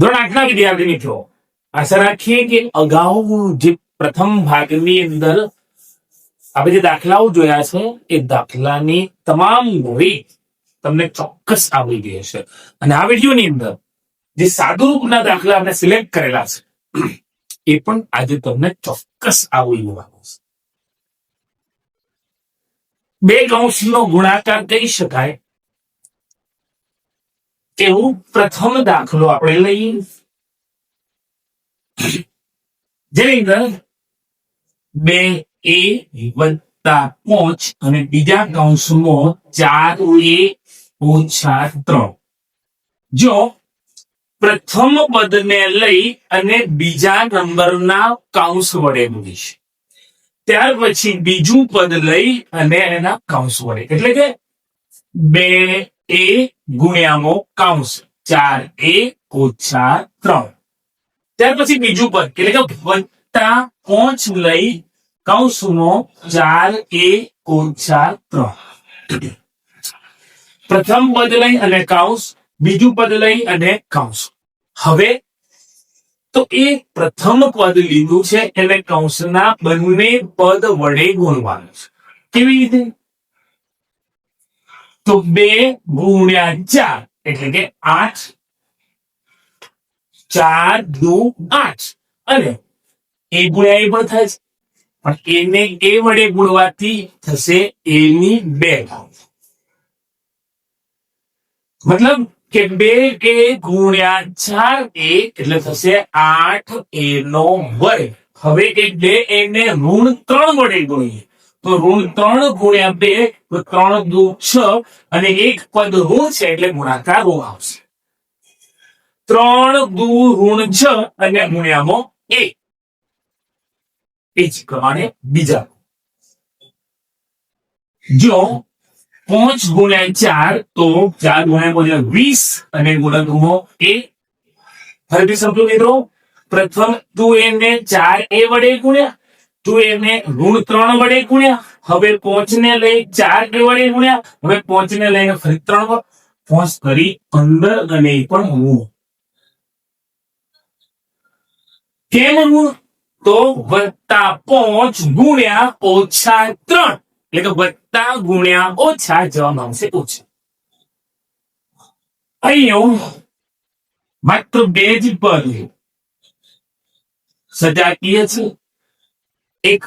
ધોરણ 8ના વિદ્યાર્થી મિત્રો, આશા રાખીએ કે અગાઉ જે પ્રથમ ભાગની અંદર આપણે જે દાખલાઓ જોયા છે એ દાખલાની તમામ રીત તમને ચોક્કસ આવડી ગઈ હશે. અને આ વિડીયોની અંદર જે સાદુરૂપના દાખલા આપણે સિલેક્ટ કરેલા છે એ પણ આજે તમને ચોક્કસ આવડી જવાનું છે. બે કૌંસનો ગુણાકાર કહી શકાય તેવું પ્રથમ દાખલો આપણે લઈએ, જેની અંદર 2a વત્તા 5 અને બીજા કૌંસમાં 4a ઓછા 3. જો પ્રથમ પદને લઈ અને બીજા નંબરના કૌંસ વડે મૂકીશ, ત્યાર પછી બીજું પદ લઈ અને એના કૌંસ વડે, એટલે કે 2a ગુણ્યામાં કૌંસ 4a ઓછા 3. ત્યાર પછી બીજું પદ એટલે કે વત્તા 5 લઈ કૌંસમાં 4a ઓછા 3. પ્રથમ પદ લઈ અને કૌંસ, બીજું પદ લઈ અને કૌંસ. હવે તો એ પ્રથમ પદ લીધું છે એને કૌંસના બંને પદ વડે ગુણવાનું છે. કેવી રીતે? તો 2 ગુણ્યા 4 એટલે કે 8, 4 દુ 8, અને એ ગુણ્યા એ પણ થાય છે, પણ એને એ વડે ગુણવાથી થશે એની 2 ઘાત. મતલબ કે 2a ગુણ્યા 4a એટલે થશે 8a નો વર્ગ. હવે કે 2a ને ઋણ 3 વડે ગુણીએ તો ઋણ 3 ગુણ્યા 2 તો 3 દુ 6, અને એક પદ ઋણ છે એટલે ગુણાકાર ઋણ આવશે. 3 દુ ઋણ 6 અને ગુણ્યામાં 1. એ જ પ્રમાણે બીજા જો 5 ગુણ્યા 4 તો 4 ગુણ્યા 20 અને ગુણકમાં 1. ફરીથી સમજો મિત્રો, પ્રથમ 2a ને 4a વડે ગુણ્યા, 2a ને ઋણ 3 વડે ગુણ્યા, હવે 5 ને લઈ 4a વડે ગુણ્યા, હવે 5 ને લઈને ફરી 3 5 કરી 15 અને એ પણ ઋણ. કેમ ઋણ? તો વત્તા 5 ગુણ્યા ઓછા 3 એટલે કે વત્તા ગુણ્યા ઓછા જવાબ આવશે ઓછા. અહીંયા માત્ર 2 જ પદ સજાતીય છે. એક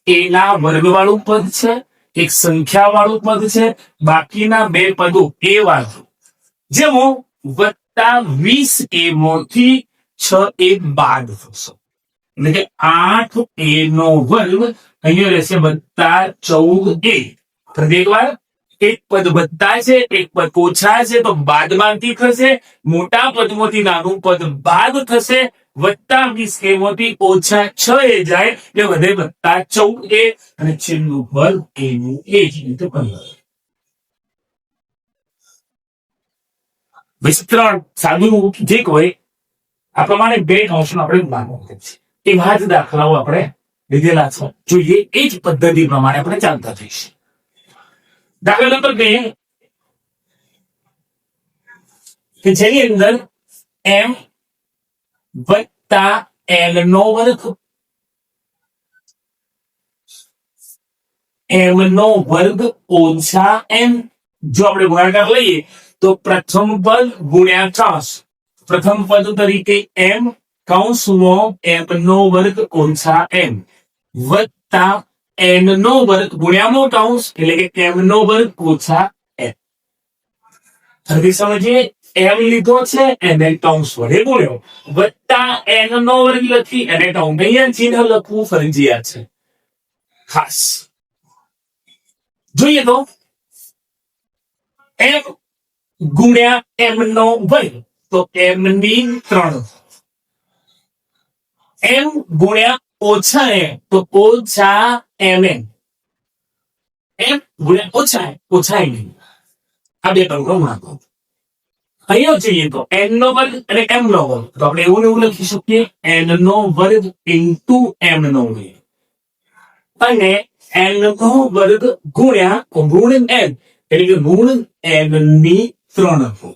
એના વર્ગ વાળું પદ છે, એક સંખ્યા વાળું પદ છે, બાકીના 2 પદો એ વાળું. જેમાં વત્તા 20a માંથી 6a બાદ થશે, એટલે કે 8a નો વર્ગ અહીંયા રહેશે વત્તા 14a. ફરી એકવાર, એક પદ વત્તા છે, એક પદ ઓછા છે, તો બાદબાકી થશે. મોટા પદમાંથી નાનું પદ બાદ થશે. વત્તા 20a માંથી ઓછા 6a જાય એટલે વધે વત્તા 14a, અને છેલ્લું પદ એનું એ જ રીતે 15. વિસ્તરણ સાદું જે હોય આ પ્રમાણે 2 કૌંસનો આપણે માનવું છે. એવા જ દાખલાઓ આપણે લીધેલા છે. જોઈએ એ જ પદ્ધતિ પ્રમાણે આપણે ચાલતા થઈશું. દાખલા નંબર 2 કે જેની અંદર m વત્તા l નો વર્ગ, m નો વર્ગ ઓછા m. જો આપણે ગુણાકાર લઈએ તો પ્રથમ પદ ગુણ્યા 3, પ્રથમ પદ તરીકે m કૌંસમાં m નો વર્ગ ઓછા m વત્તા n નો વર્ગ ગુણ્યામાં કૌંસ એટલે કે m નો વર્ગ ઓછા n. ફરી સમજીએ, m લીધો છે એને કૌંસ વડે ગુણ્યો, વત્તા n નો વર્ગ લખી અને કૌંસ. અહીંયા ચિહ્ન લખવું ફરજિયાત છે ખાસ. જોઈએ તો m ગુણ્યા m નો વર્ગ તો m ની 3, m ગુણ્યા ઓછા m તો ઓછા mn, m ગુણ્યા ઓછા m. આ 2 પદો ગુણાકાર. અહીંયા જોઈએ તો n નો વર્ગ અને m નો વર્ગ, તો આપણે એવું લખી શકીએ n નો વર્ગ ઇન્ટુ m નો વર્ગ, અને n નો વર્ગ ગુણ્યા ઋણ n એટલે કે ઋણ n ની 3.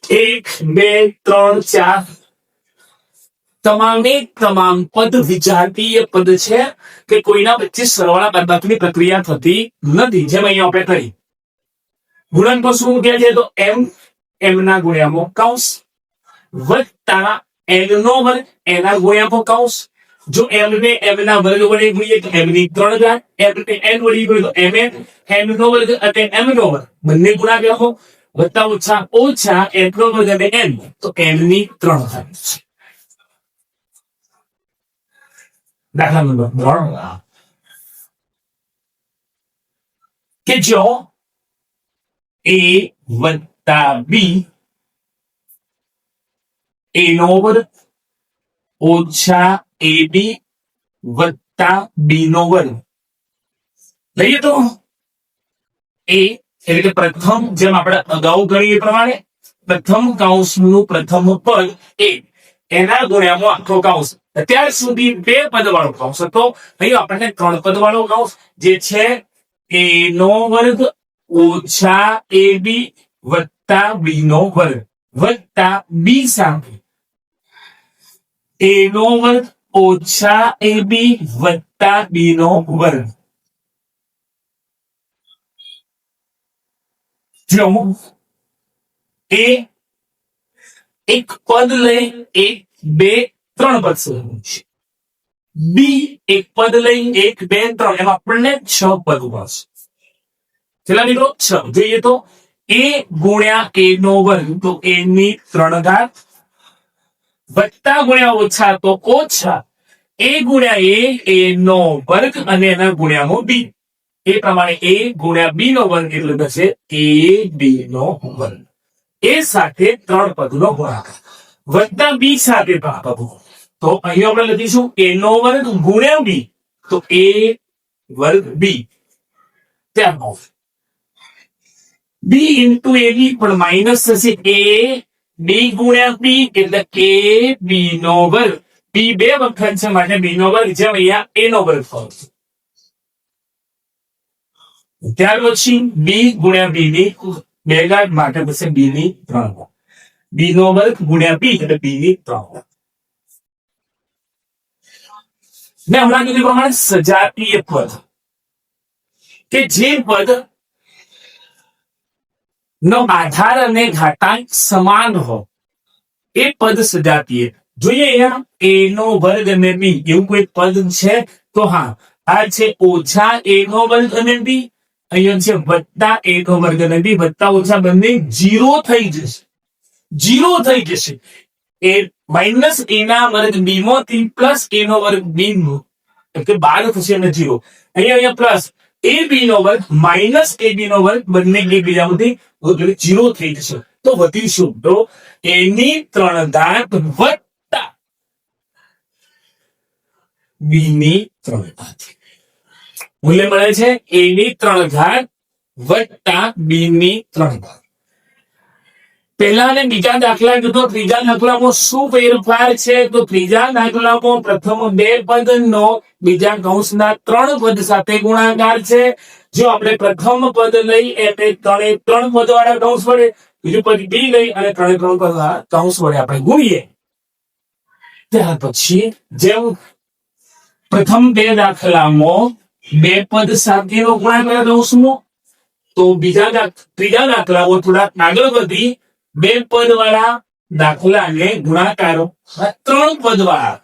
1 2 3 4 તમામે તમામ પદ વિજાતીય પદ છે કે કોઈના વચ્ચે સરવાળા બાદબાકીની પ્રક્રિયા થતી નથી, જેમ અહીંયા આપણે કરી. ગુણનફળ શું કહે છે? તો m ના ગુણ્યામાં કૌંસ વત્તા n નો વર્ગ એના ગુણ્યામાં કૌંસ. જો m ને m ના વર્ગ વડે ગુણીએ તો m ની 3 ઘાત, m ને n વડે ગુણીએ તો mn, m નો વર્ગ અને m નો વર્ગ બંને ગુણાકાર હો વત્તા ઓછા ઓછા n નો વર્ગ અને n તો m ની 3 ઘાત. દાખલા નંબર 3 કે જો a વત્તા b a નો વર્ગ ઓછા ab વત્તા b નો વર્ગ લઈએ તો a એટલે કે પ્રથમ, જેમ આપણે અગાઉ ગણીએ પ્રમાણે પ્રથમ કૌંસનું પ્રથમ પદ a એના ગુણ્યામાં આખો કૌંસ. અત્યાર સુધી 2 પદ વાળો કૌંસ હતો, અહીં આપણને 3 પદ વાળો કૌંસ જે છે a નો વર્ગ ઓછા ab વત્તા b નો વર્ગ વત્તા b સામે a નો વર્ગ ઓછા ab વત્તા b નો વર્ગ. જો a એક પદ લઈ 1 2 3 પદ છે, b એક પદ લઈ 1 2 3 એમાં આપણને 6 પદ મળશે. ચલા મિત્રો 6 જોઈએ તો a ગુણ્યા a નો વર્ગ તો a ની 3 ઘાત વત્તા ગુણ્યા ઓછા તો ઓછા a ગુણ્યા a નો વર્ગ અને એના ગુણ્યામાં b. એ પ્રમાણે a ગુણ્યા b નો વર્ગ એટલે થશે ab નો વર્ગ. એ સાથે 3 પદનો ગુણાકાર વત્તા b સાથે ભાગાકાર. તો અહીં આપણે લખીશું a નો વર્ગ ગુણ્યા b તો a વર્ગ b. ત્યારબાદ b ઇન્ટુ ab પણ માઇનસ થશે a b ગુણ્યા b એટલે a b નો વર્ગ. b 2 વખત છે માટે b નો વર્ગ, જેમ અહીંયા a નો વર્ગ થશે. ત્યાર પછી b ગુણ્યા b ની 2 ઘાત માટે થશે b ની 3 ઘાત. b નો વર્ગ ગુણ્યા b એટલે b ની 3 ઘાત. મેં હમણાં કીધું પ્રમાણે સજાતીય પદ કે જે પદ નો આધાર અને ઘાતાંક સમાન હોય એ પદ સજાતીય. જોઈએ અહીંયા a નો વર્ગ અને b એવું કોઈ પદ છે તો હા, આ છે ઓછા a નો વર્ગ અને b, અહીંયા છે વત્તા a નો વર્ગ અને b વત્તા ઓછા બંને 0 થઈ જશે. 0 થઈ જશે. એ માઇનસ a ના વર્ગ b માંથી પ્લસ a નો વર્ગ b નો એટલે 12 થશે અને 0. અહીંયા પ્લસ ab નો વર્ગ માઇનસ ab નો વર્ગ બંને એકબીજામાંથી 0 થઈ જશે. તો વધીશું તો a ની 3 ઘાત વત્તા b ની 3 ઘાત. મૂલ્ય મળે છે a ની 3 ઘાત વત્તા b ની 3 ઘાત. પહેલા અને બીજા દાખલા કીધો, ત્રીજા દાખલામાં શું ફેરફાર છે? તો ત્રીજા દાખલામાં પ્રથમ 2 પદનો બીજા કૌંસના 3 પદ સાથે ગુણાકાર છે. જો આપણે પ્રથમ પદ લઈ એટલે 3 પદ વાળા કૌંસ વડે, બીજું પદ b લઈ અને 3 પદ વાળા કૌંસ વડે આપણે ગુણીએ. ત્યાર પછી જેમ પ્રથમ 2 દાખલામાં 2 પદ સાથેનો ગુણાકાર કૌંસમાં, તો ત્રીજા દાખલામાં થોડા આગળ વધી 2 પદ વાળા દાખલાને ગુણાકારો 3 પદ વાળા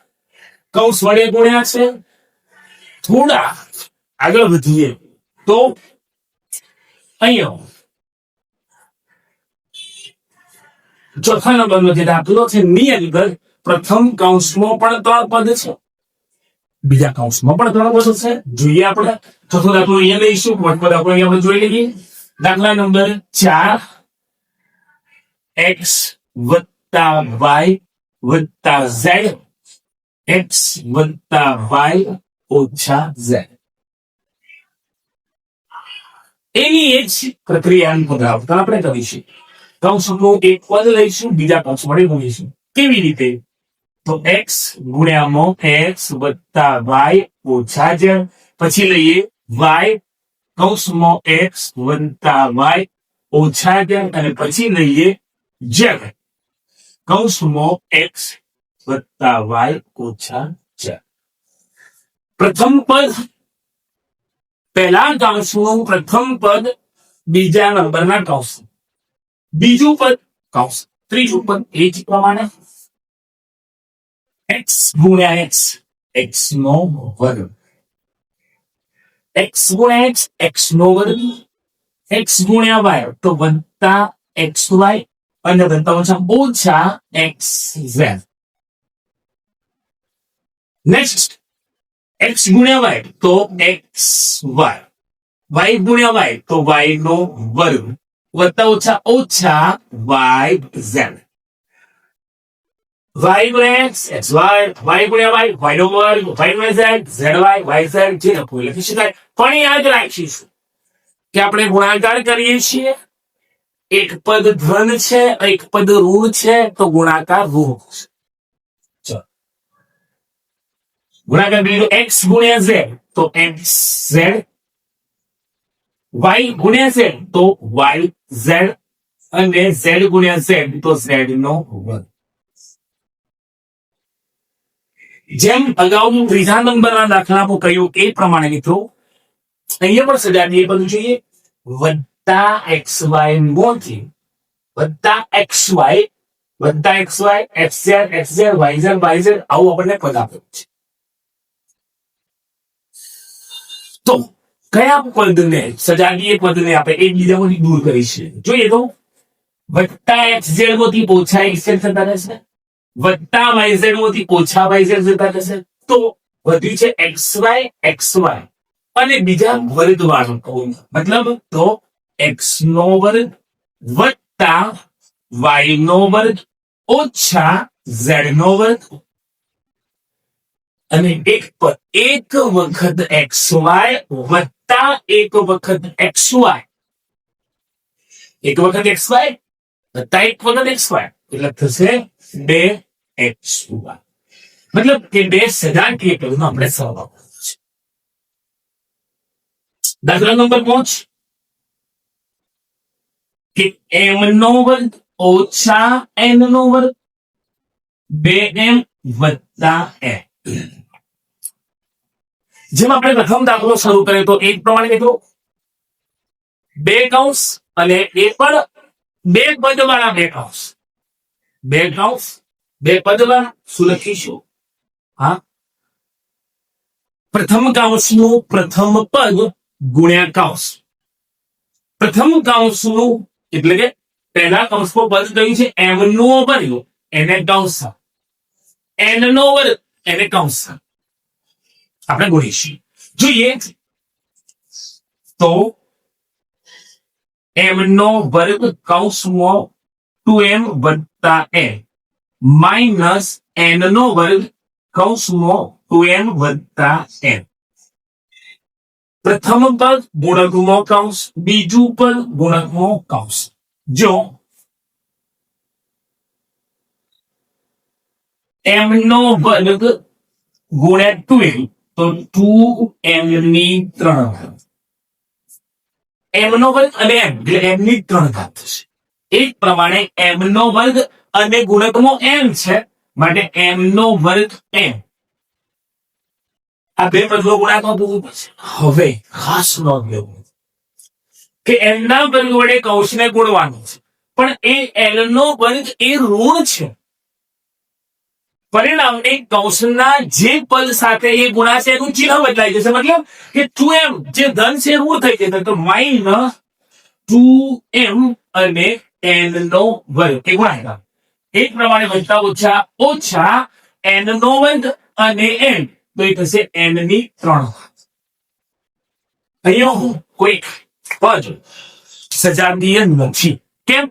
કૌંસ વડે ગુણ્યા છે. થોડા આગળ વધીએ તો અહીંયા ચોથા નંબરનો જે દાખલો છે ની અંદર પ્રથમ કૌંસમાં પણ 3 પદ છે, બીજા કૌંસમાં પણ 3 પદ છે. જોઈએ આપણે ચોથો દાખલો અહીંયા લઈશું, પદ આપણે અહીંયા જોઈ લઈએ. દાખલા નંબર 4 x વત્તા y વત્તા z x વત્તા y ઓછા z. એની એ જ પ્રક્રિયાનું પુનરાવર્તન આપણે કરીશું. કૌંસનું એક પદ લઈશું, બીજા કૌંસ વડે ગુણીશું. કેવી રીતે? તો x ગુણ્યામાં x વત્તા y ઓછા z, પછી લઈએ y કૌંસમાં x વત્તા y ઓછા z અને પછી લઈએ જેમ કૌંસમાં x વત્તા y ઓછા 4. પ્રથમ પદ પહેલા કૌંસનું પ્રથમ પદ બીજા નંબરના કૌંસ, બીજું પદ કૌંસ, ત્રીજું પદ એ જ પ્રમાણે x ગુણ્યા x, x નો વર્ગ, x ગુણ્યા x, x નો વર્ગ, x ગુણ્યા y તો વત્તા xy અને વત્તા ઓછા xz. નેક્સ્ટ x ગુણ્યા y તો xy, y ગુણ્યા y તો y નો વર્ગ વત્તા ઓછા yz. y ગુણ્યા x, xy, y ગુણ્યા y, y નો વર્ગ, y ગુણ્યા z, zy, yz જે લખવું લખી શકાય. પણ યાદ રાખીશું કે આપણે ગુણાકાર કરીએ છીએ, એક પદ ધન છે, એક પદ ઋણ છે, તો ગુણાકાર ઋણ છે. ચલો ગુણાકાર બીજો x ગુણ્યા z તો xz, y ગુણ્યા z તો yz અને z ગુણ્યા z તો z નો વર્ગ. જેમ અગાઉ ત્રીજા નંબરના દાખલામાં કહ્યું એ પ્રમાણે મિત્રો અહીંયા પણ સજાતીય પદ જોઈએ, વત્તા xy મોથી વત્તા xy xz xz yz આવું આપણને પદ આપ્યું છે. તો કયા પદને સજાતીય પદને આપણે એકબીજામાંથી દૂર કરી છે જોઈએ તો વત્તા xz માંથી ઓછા xz થતા રહેશે, વત્તા yz માંથી ઓછા yz થતા રહેશે, તો વધ્યું છે xy અને બીજા વર્ગ વાળું મતલબ તો x નો વર્ગ વત્તા y નો વર્ગ ઓછા z નો વર્ગ અને એક વખત xy વત્તા એક વખત xy, એક વખત xy વત્તા એક વખત xy એટલે થશે 2xy. મતલબ કે બે સજાતીય પદનો આપણે સરવાળો છે. દાખલા નંબર 5 કે m નો વર્ગ ઓછા n નો વર્ગ 2m વત્તા n. જેમ આપણે પ્રથમ દાખલો શરૂ કર્યો તો એક પ્રમાણે મિત્રો બે કૌંસ અને એ પણ બે પદ વાળા બે કૌંસ, બે કૌંસ બે પદ વાળા શું લખીશું? હા, પ્રથમ કૌંસનું પ્રથમ પદ ગુણ્યા કૌંસ, પ્રથમ કૌંસનું એટલે કે પહેલા કૌંસનું પદ કયું છે m નો વર્ગ એને કૌંસ, n નો વર્ગ એને કૌંસ આપણે ગુણીશું. જોઈએ તો m નો વર્ગ કૌંસમાં 2m વત્તા n માઇનસ n નો વર્ગ કૌંસમાં 2n વત્તા n. પ્રથમ પદ ગુણકમાં કૌંસ, બીજું પદ ગુણકમાં કૌંસ. જો m નો વર્ગ ગુણ્યા 2m તો 2m ની 3 m નો વર્ગ અને m એટલે m ની 3 ઘાત થશે. એક પ્રમાણે m નો વર્ગ અને ગુણકમાં m છે માટે m નો વર્ગ m, આ બે પદનો ગુણાકાર થવું પડશે. હવે ખાસ નોંધ લેવું કે m ના વર્ગ વડે કૌંસને ગુણવાનું છે, પણ એ l નો વર્ગ એ ઋણ છે, પરિણામે કૌંસના જે પદ સાથે એ ગુણાશે એનું ચિહ્ન બદલાઈ જશે. મતલબ કે 2m જે ધન છે ઋણ થઈ જશે તો માઇનસ 2m અને n નો વર્ગ એ ગુણાકાર. એક પ્રમાણે વત્તા ઓછા n નો વર્ગ અને n તો એ થશે n ની 3. અહીંયા હું કોઈ પદ સજાતીય નથી. કેમ?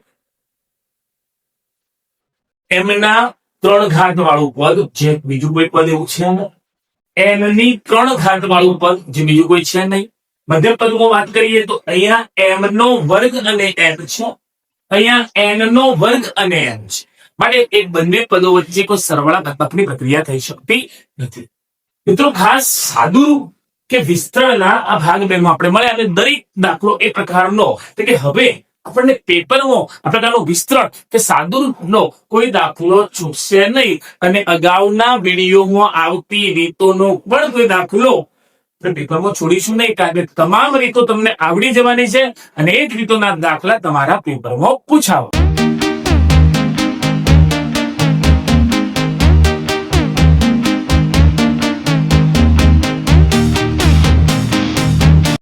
એમના 3 ઘાત વાળું પદ જે બીજું કોઈ પદ એવું છે ને, n ની 3 ઘાત વાળું પદ જે બીજું કોઈ છે નહીં. મધ્યમ પદમાં વાત કરીએ તો અહીંયા m નો વર્ગ અને n છે, અહીંયા n નો વર્ગ અને n છે, માટે એક બંને પદો વચ્ચે કોઈ સરવાળા ઘાતાંકની પ્રક્રિયા થઈ શકતી નથી. મિત્રો ખાસ સાદું કે વિસ્તરણના આ ભાગ 2 માં આપણે મળ્યા અને દરેક દાખલો એ પ્રકારનો કે હવે આપણને પેપરમાં આ પ્રકારનો વિસ્તૃત કે સાદુરૂપનો કોઈ દાખલો ચૂકશે નહીં અને અગાઉના વિડીયોમાં આવતી રીતોનો પણ કોઈ દાખલો પેપરમાં છોડીશું નહીં, કારણ કે તમામ રીતો તમને આવડી જવાની છે અને એ જ રીતોના દાખલા તમારા પેપરમાં પૂછાવા.